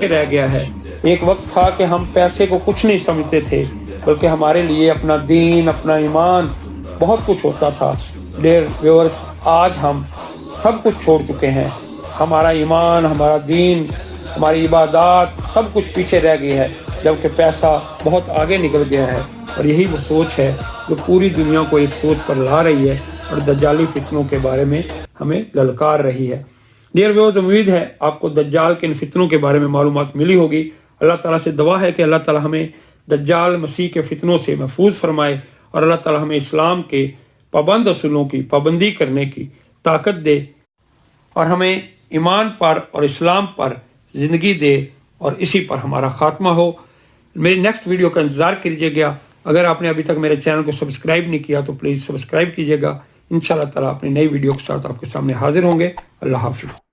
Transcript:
رہ گیا ہے۔ ایک وقت تھا کہ ہم پیسے کو کچھ نہیں سمجھتے تھے، بلکہ ہمارے لیے اپنا دین، اپنا ایمان بہت کچھ ہوتا تھا۔ ڈیئر ویورز، آج ہم سب کچھ چھوڑ چکے ہیں۔ ہمارا ایمان، ہمارا دین، ہماری عبادات سب کچھ پیچھے رہ گئی ہے، جبکہ پیسہ بہت آگے نکل گیا ہے۔ اور یہی وہ سوچ ہے جو پوری دنیا کو ایک سوچ پر لا رہی ہے اور دجالی فتنوں کے بارے میں ہمیں للکار رہی ہے۔ ڈیئر ویورز، امید ہے آپ کو دجال کے ان فتنوں کے بارے میں معلومات ملی ہوگی۔ اللہ تعالیٰ سے دعا ہے کہ اللہ تعالیٰ ہمیں دجال مسیح کے فتنوں سے محفوظ فرمائے، اور اللہ تعالیٰ ہمیں اسلام کے پابند اصولوں کی پابندی کرنے کی طاقت دے، اور ہمیں ایمان پر اور اسلام پر زندگی دے، اور اسی پر ہمارا خاتمہ ہو۔ میری نیکسٹ ویڈیو کا انتظار کیجیے گا۔ اگر آپ نے ابھی تک میرے چینل کو سبسکرائب نہیں کیا تو پلیز سبسکرائب کیجیے گا۔ انشاءاللہ تعالیٰ اپنی نئی ویڈیو کے ساتھ آپ کے سامنے حاضر ہوں گے۔ اللہ حافظ۔